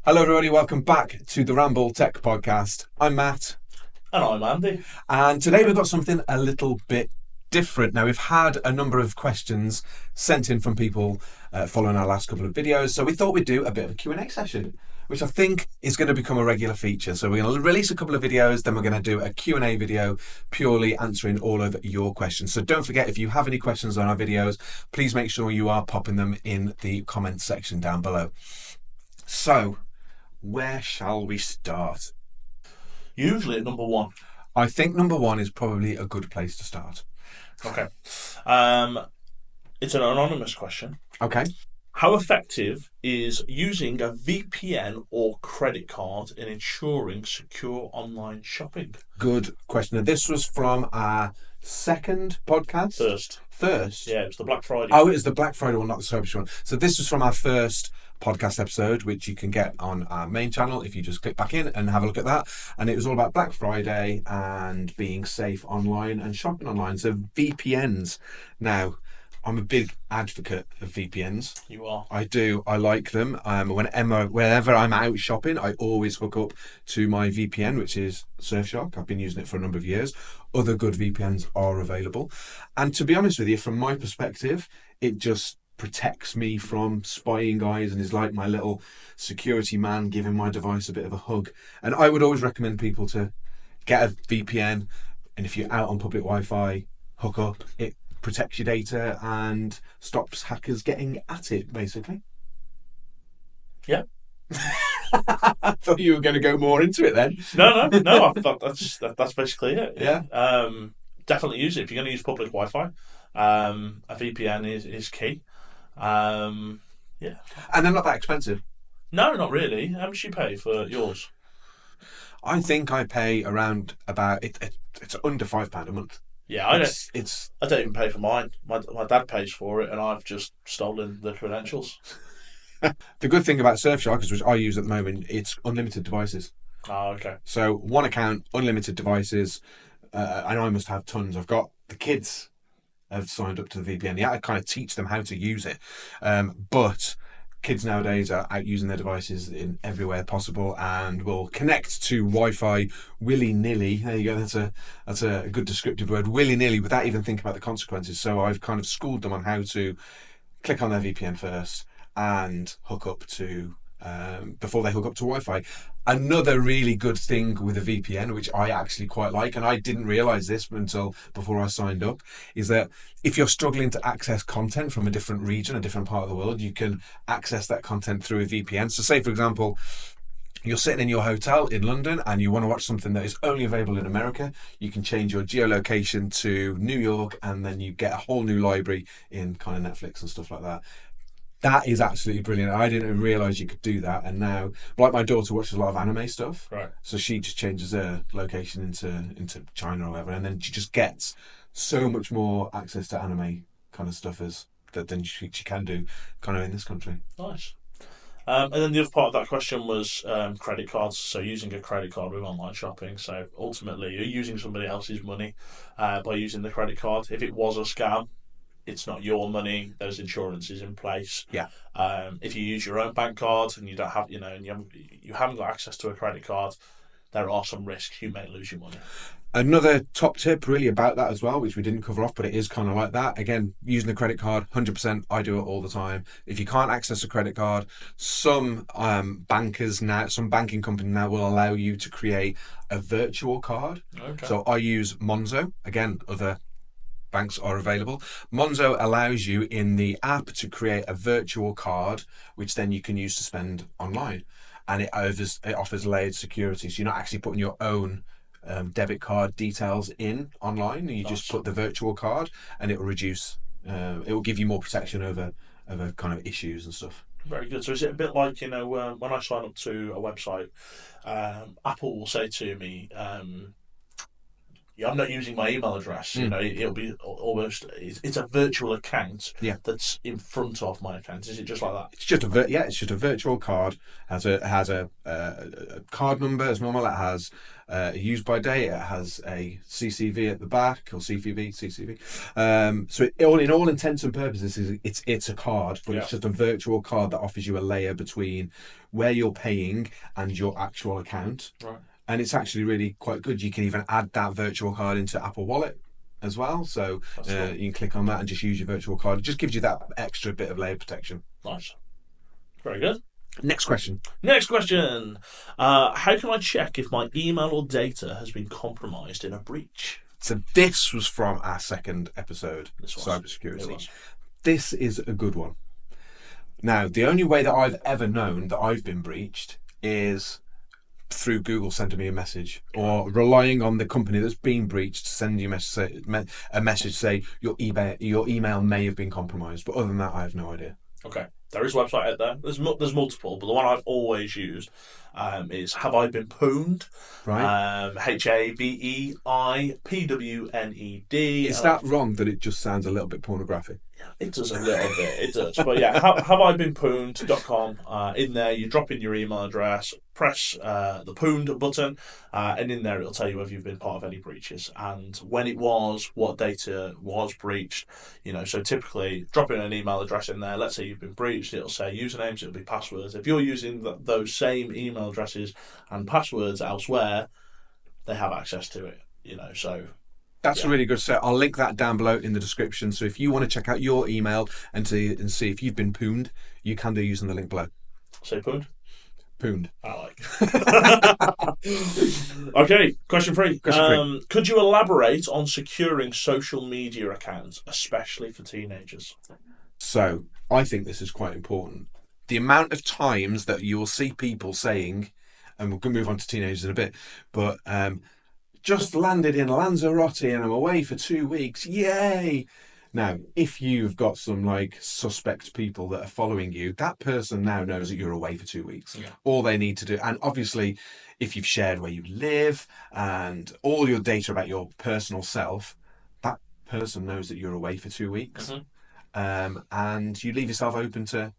Hello everybody, welcome back to the RAMble Tech Podcast. I'm Matt. And I'm Andy. And today we've got something a little bit different. Now we've had a number of questions sent in from people following our last couple of videos, so we thought we'd do a bit of a Q&A session, which I think is going to become a regular feature. So we're going to release a couple of videos, then we're going to do a Q&A video purely answering all of your questions. So don't forget, if you have any questions on our videos, please make sure you are popping them in the comments section down below. So, where shall we start? Usually at number one. I think number one is probably a good place to start. Okay. It's an anonymous question. Okay. How effective is using a VPN or credit card in ensuring secure online shopping? Good question. And this was from our second podcast? First? Yeah, it was the Black Friday. Oh, it was the Black Friday one, not the Sober one. So this was from our first podcast episode, which you can get on our main channel if you just click back in and have a look at that. And it was all about Black Friday and being safe online and shopping online. So VPNs. Now, I'm a big advocate of VPNs. You are. I do. I like them. Whenever I'm out shopping, I always hook up to my VPN, which is Surfshark. I've been using it for a number of years. Other good VPNs are available. And to be honest with you, from my perspective, it just protects me from spying guys and is like my little security man giving my device a bit of a hug. And I would always recommend people to get a VPN. And if you're out on public Wi-Fi, hook up. It protects your data and stops hackers getting at it, basically. Yeah. I thought you were going to go more into it then. No. I thought that's basically it. Yeah. Definitely use it if you're going to use public Wi-Fi. A VPN is key. Yeah. And they're not that expensive. No, not really. How much do you pay for yours? I think I pay around about it's under £5 a month. Yeah, I don't even pay for mine. My dad pays for it, and I've just stolen the credentials. The good thing about Surfshark, which I use at the moment, it's unlimited devices. Oh, okay. So one account, unlimited devices, and I must have tons. I've got the kids have signed up to the VPN. Yeah, I kind of teach them how to use it, but kids nowadays are out using their devices in everywhere possible and will connect to Wi-Fi willy-nilly. There you go. That's a good descriptive word, willy-nilly, without even thinking about the consequences. So I've kind of schooled them on how to click on their VPN first and hook up to before they hook up to Wi-Fi. Another really good thing with a VPN, which I actually quite like, and I didn't realise this until before I signed up, is that if you're struggling to access content from a different region, a different part of the world, you can access that content through a VPN. So say, for example, you're sitting in your hotel in London and you want to watch something that is only available in America, you can change your geolocation to New York and then you get a whole new library in kind of Netflix and stuff like that. That is absolutely brilliant. I didn't realise you could do that, and now, like, my daughter watches a lot of anime stuff, right? So she just changes her location into China or whatever, and then she just gets so much more access to anime kind of stuff than she can do kind of in this country. Nice. And then the other part of that question was credit cards. So using a credit card with online shopping. So ultimately, you're using somebody else's money by using the credit card. If it was a scam, it's not your money. There's insurances in place. Yeah. If you use your own bank card and you don't have, and you haven't got access to a credit card, there are some risks. You may lose your money. Another top tip really about that as well, which we didn't cover off, but it is kind of like that. Again, using the credit card, 100%. I do it all the time. If you can't access a credit card, some banking company now will allow you to create a virtual card. Okay. So I use Monzo. Again, other banks are available. Monzo allows you in the app to create a virtual card, which then you can use to spend online. And it offers layered security. So you're not actually putting your own debit card details in online. You just put the virtual card and it will reduce, it will give you more protection over kind of issues and stuff. Very good. So is it a bit like, when I sign up to a website, Apple will say to me, I'm not using my email address. You know, it'll be almost it's a virtual account Yeah. that's in front of my account. Is it just like that? It's just it's just a virtual card. Has a card number as normal. It has a use by date. It has a CCV at the back, or CCV. So in all intents and purposes, it's a card, but it's just a virtual card that offers you a layer between where you're paying and your actual account. Right. And it's actually really quite good. You can even add that virtual card into Apple Wallet as well. So Cool. you can click on that and just use your virtual card. It just gives you that extra bit of layer protection. Nice. Very good. Next question. How can I check if my email or data has been compromised in a breach? So this was from our second episode, cybersecurity. This is a good one. Now, the only way that I've ever known that I've been breached is through Google sending me a message, or relying on the company that's been breached to send you a message say your email may have been compromised. But other than that, I have no idea. Okay, there is a website out there. There's multiple, but the one I've always used is Have I Been Pwned? Right. HAVEIPWNED. Is that wrong that it just sounds a little bit pornographic? It does a little bit, it does. But yeah, haveibeenpwned.com. In there, you drop in your email address, press the pwned button, and in there it'll tell you whether you've been part of any breaches and when it was, what data was breached. You know, so typically drop in an email address in there. Let's say you've been breached, it'll say usernames, it'll be passwords. If you're using those same email addresses and passwords elsewhere, they have access to it. You know, so. That's a really good set. I'll link that down below in the description. So if you want to check out your email and see if you've been pwned, you can do using the link below. Say pwned? Pwned. I like. Okay, question 3. Could you elaborate on securing social media accounts, especially for teenagers? So I think this is quite important. The amount of times that you will see people saying, and we're going to move on to teenagers in a bit, but just landed in Lanzarote and I'm away for 2 weeks. Yay! Now, if you've got some like suspect people that are following you, that person now knows that you're away for 2 weeks. Yeah. All they need to do, and obviously, if you've shared where you live and all your data about your personal self, that person knows that you're away for 2 weeks. Mm-hmm. And you leave yourself open to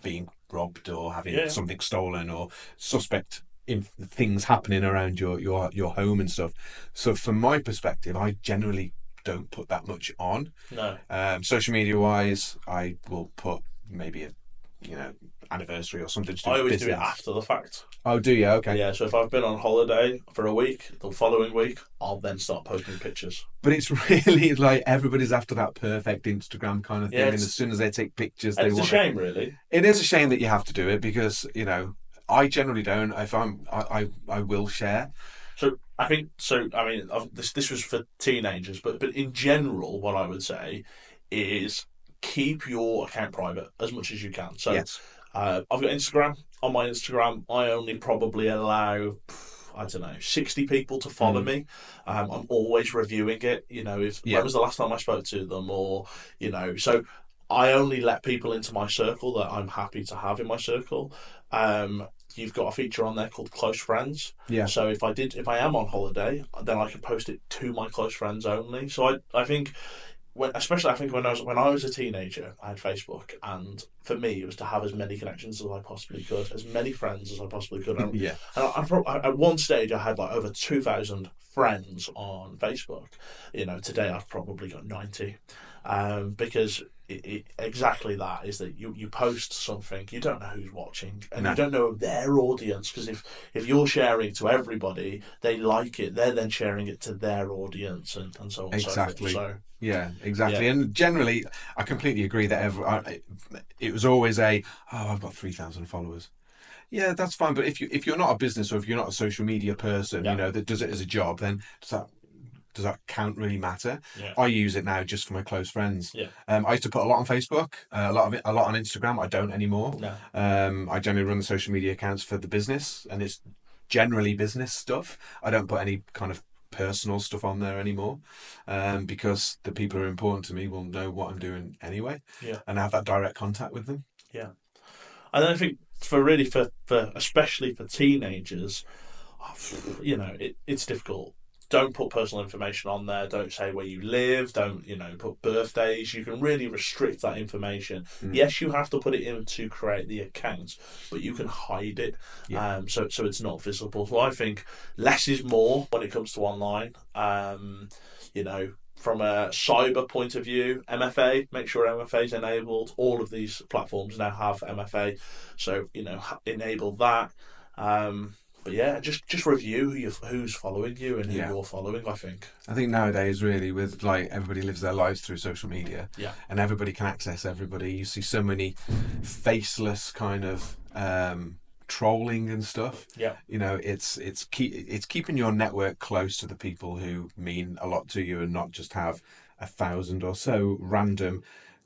being robbed or having something stolen or suspect in things happening around your home and stuff. So from my perspective, I generally don't put that much on. No. Social media wise, I will put maybe a anniversary or something to do. I always do it after the fact. Oh, do you? Okay. Yeah, so if I've been on holiday for a week, the following week, I'll then start posting pictures. But it's really like everybody's after that perfect Instagram kind of thing, and as soon as they take pictures, they want. It's a shame, really. It is a shame that you have to do it because I generally don't. If I will share. I mean, this was for teenagers, but in general, what I would say is keep your account private as much as you can. So, yes. I've got Instagram. On my Instagram, I only probably allow, 60 people to follow me. I'm always reviewing it. When was the last time I spoke to them, or so. I only let people into my circle that I'm happy to have in my circle. You've got a feature on there called Close Friends. Yeah. So if I am on holiday, then I can post it to my close friends only. So I think, when I was a teenager, I had Facebook, and for me, it was to have as many connections as I possibly could, as many friends as I possibly could. And, yeah. And at one stage, I had like over 2,000 friends on Facebook. Today I've probably got 90, because. Exactly that is that you post something, you don't know who's watching, and you don't know their audience, because if you're sharing to everybody, they like it, they're then sharing it to their audience, and so on. Exactly. So yeah, exactly. Yeah. And generally, I completely agree that it was always I've got 3,000 followers. Yeah, that's fine. But if you're not a business, or if you're not a social media person, that does it as a job, then does that count really matter? Yeah. I use it now just for my close friends. Yeah. I used to put a lot on Facebook, a lot on Instagram. I don't anymore. No. I generally run the social media accounts for the business, and it's generally business stuff. I don't put any kind of personal stuff on there anymore, because the people who are important to me will know what I'm doing anyway. Yeah. And have that direct contact with them. Yeah. And then I think for especially for teenagers, it's difficult. don't put personal information on there. Don't say where you live. Don't, put birthdays. You can really restrict that information. Yes, you have to put it in to create the account, but you can hide it. Yeah. So it's not visible. So I think less is more when it comes to online. From a cyber point of view, MFA, make sure MFA is enabled. All of these platforms now have MFA, so enable that. But yeah, just review who's following you and who you're following. I think nowadays, really, with like everybody lives their lives through social media, and everybody can access everybody. You see so many faceless kind of trolling and stuff. Yeah, it's keeping your network close to the people who mean a lot to you, and not just have 1,000 or so random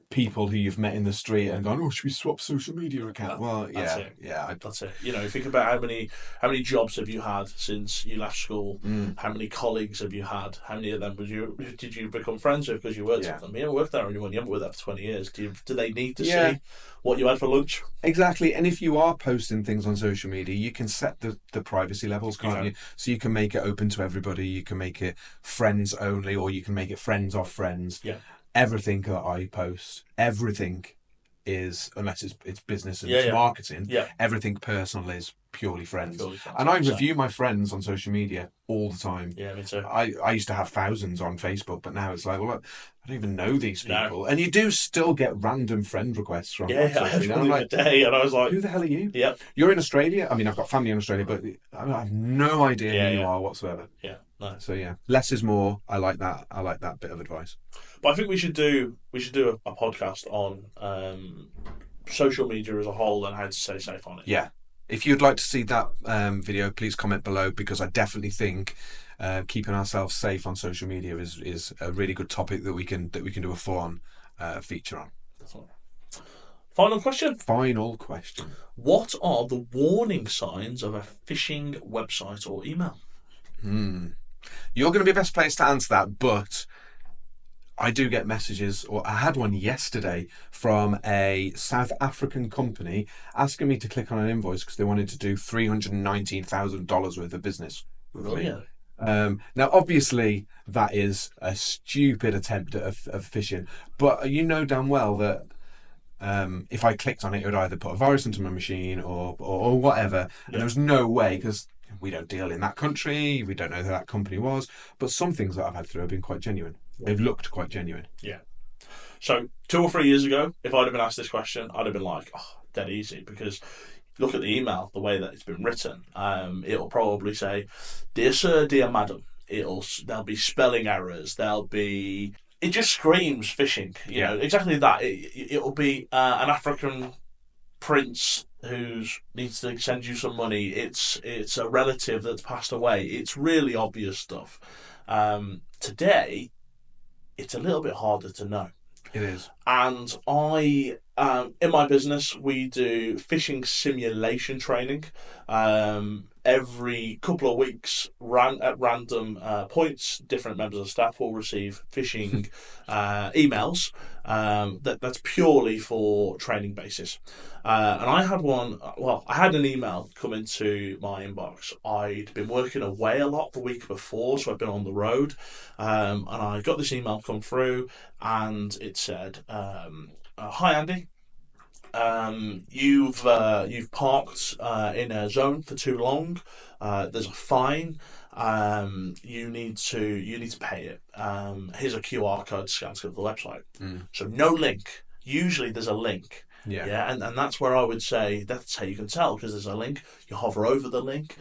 people who you've met in the street and gone, oh, should we swap social media account? That's it. Think about how many jobs have you had since you left school? How many colleagues have you had? How many of them did you become friends with because you worked with them? You haven't worked there anyone. You haven't worked there for 20 years. Do they need to see what you had for lunch? Exactly. And if you are posting things on social media, you can set the privacy levels, can't you? So you can make it open to everybody. You can make it friends only, or you can make it friends of friends. Yeah. Everything that I post, everything is, unless it's business and it's marketing, everything personal is purely friends. And I review my friends on social media all the time. Yeah, me too. I used to have thousands on Facebook, but now it's like, well, I don't even know these people. No. And you do still get random friend requests from WhatsApp. I had one the day, and I was like, who the hell are you? Yeah. You're in Australia? I mean, I've got family in Australia, but I have no idea who you are whatsoever. Yeah. No. So less is more. I like that. I like that bit of advice. But I think we should do a podcast on social media as a whole and how to stay safe on it. Yeah. If you'd like to see that video, please comment below, because I definitely think keeping ourselves safe on social media is a really good topic that we can do a full-on feature on. Final question. What are the warning signs of a phishing website or email? You're going to be the best place to answer that, but I do get messages, or I had one yesterday from a South African company asking me to click on an invoice because they wanted to do $319,000 worth of business with me. Now, obviously, that is a stupid attempt of phishing, but you know damn well that if I clicked on it, it would either put a virus into my machine or whatever, and there was no way, because we don't deal in that country, we don't know who that company was, but some things that I've had through have been quite genuine. They've looked quite genuine. Yeah. So 2 or 3 years ago, if I'd have been asked this question, I'd have been like, dead easy, because look at the email, the way that it's been written. It'll probably say, dear sir, dear madam. There'll be spelling errors. It just screams phishing. You know, exactly that. It'll be an African prince who needs to send you some money. It's a relative that's passed away. It's really obvious stuff. Today, it's a little bit harder to know. It is. And in my business, we do phishing simulation training. Every couple of weeks, at random points, different members of staff will receive phishing emails. That's purely for training basis. And I had I had an email come into my inbox. I'd been working away a lot the week before, so I'd been on the road. And I got this email come through, and it said, hi Andy. You've parked in a zone for too long. There's a fine. You need to pay it. Here's a QR code scan to go to the website. So no link. Usually there's a link. Yeah. And that's where I would say that's how you can tell, because there's a link. You hover over the link.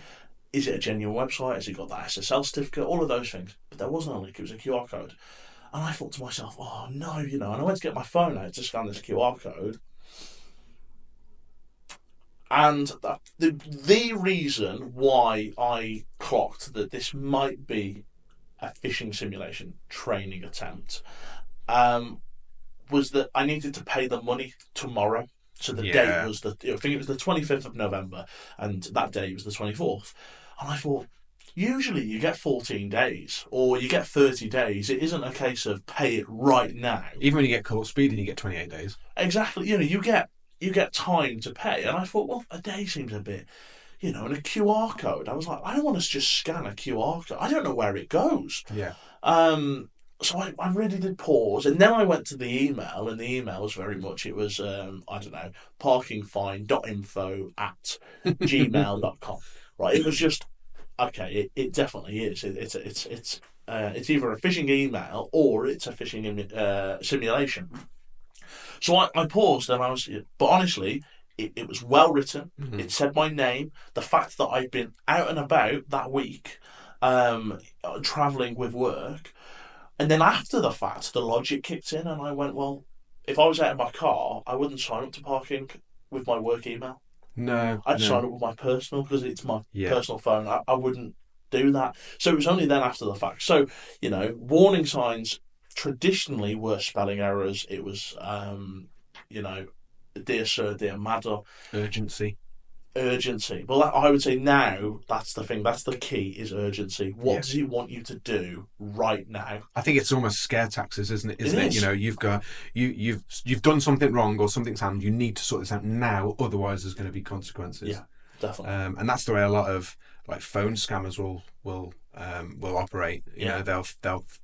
Is it a genuine website? Has it got that SSL certificate? All of those things. But there wasn't a link. It was a QR code. And I thought to myself, oh no, and I went to get my phone out to scan this QR code. And the reason why I clocked that this might be a phishing simulation training attempt was that I needed to pay the money tomorrow. So the date was I think it was the 25th of November, and that day was the 24th. And I thought, usually you get 14 days or you get 30 days. It isn't a case of pay it right now. Even when you get caught speeding, you get 28 days. Exactly. You get time to pay. And I thought, well, a day seems a bit, and a QR code. I was like, I don't want to just scan a QR code. I don't know where it goes. Yeah. So I really did pause, and then I went to the email, and the email was very much, it was, I don't know, parkingfine.info@gmail.com. Right? It was just, okay, it definitely is. It's either a phishing email or it's a phishing simulation. So I paused, and but honestly, it was well written. Mm-hmm. It said my name. The fact that I'd been out and about that week, travelling with work. And then after the fact, the logic kicked in, and I went, well, if I was out of my car, I wouldn't sign up to parking with my work email. No. I'd sign up with my personal, because it's my Yeah. personal phone. I wouldn't do that. So it was only then after the fact. So, warning signs traditionally were spelling errors. It was, dear sir, dear madam. Urgency. Well, I would say now that's the thing. That's the key, is urgency. What does he want you to do right now? I think it's almost scare taxes, isn't it? It is. You've got you've done something wrong, or something's happened. You need to sort this out now, otherwise there's going to be consequences. Yeah, definitely. And that's the way a lot of like phone scammers will operate. You know, they'll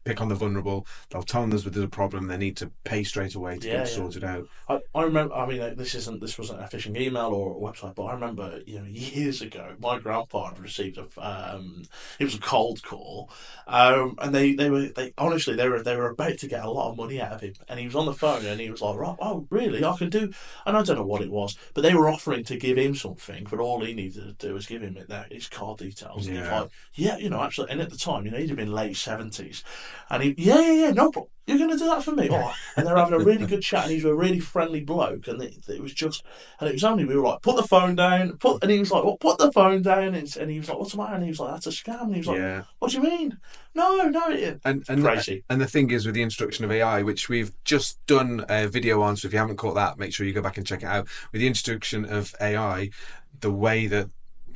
pick on the vulnerable. They'll tell them there's a problem. They need to pay straight away to get it sorted out. I remember. I mean, this wasn't a phishing email or a website, but I remember, years ago, my grandpa had received it was a cold call, and they honestly they were about to get a lot of money out of him, and he was on the phone, and he was like, right, oh really, I can do, and I don't know what it was, but they were offering to give him something, but all he needed to do was give him his card details, and he was like, absolutely. And at the time, he'd have been late 70s, and he, no problem. You're going to do that for me? All right. And they're having a really good chat, and he's a really friendly bloke, and it was just, and it was only, we were like, put the phone down, and he was like, well, put the phone down, and he was like, what's the matter? And he was like, that's a scam, and he was like, what do you mean? No, and crazy. And the thing is, with the introduction of AI, which we've just done a video on, so if you haven't caught that, make sure you go back and check it out. With the introduction of AI, the way that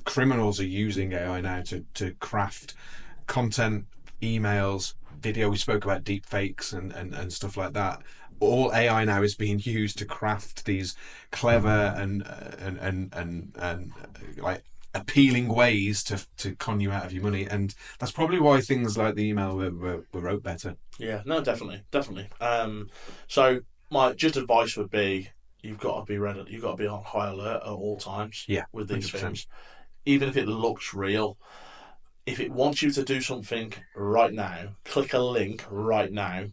criminals are using AI now to craft content, emails, video. We spoke about deep fakes and stuff like that. All AI now is being used to craft these clever and like appealing ways to con you out of your money, and that's probably why things like the email were wrote better. Yeah, no, definitely. So my just advice would be, you've got to be ready. You've got to be on high alert at all times. Yeah, with these 100%. things, even if it looks real. If it wants you to do something right now, click a link right now,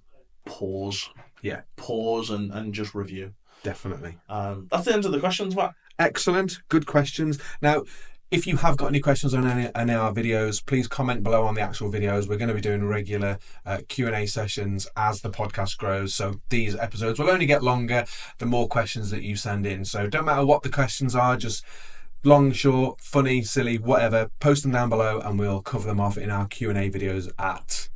pause. Yeah. Pause and just review. Definitely. That's the end of the questions, Matt. Excellent. Good questions. Now, if you have got any questions on any of our videos, please comment below on the actual videos. We're going to be doing regular Q&A sessions as the podcast grows. So these episodes will only get longer the more questions that you send in. So don't matter what the questions are, just long, short, funny, silly, whatever, post them down below and we'll cover them off in our Q&A videos at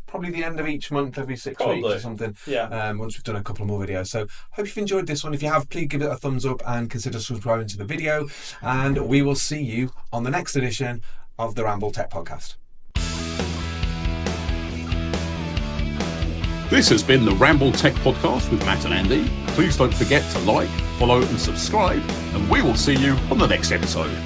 probably the end of each month, every 6 weeks or something. Yeah. Once we've done a couple more videos. So hope you've enjoyed this one. If you have, please give it a thumbs up and consider subscribing to the video. And we will see you on the next edition of the RAMble Tech Podcast. This has been the RAMble Tech Podcast with Matt and Andy. Please don't forget to like, follow and subscribe, and we will see you on the next episode.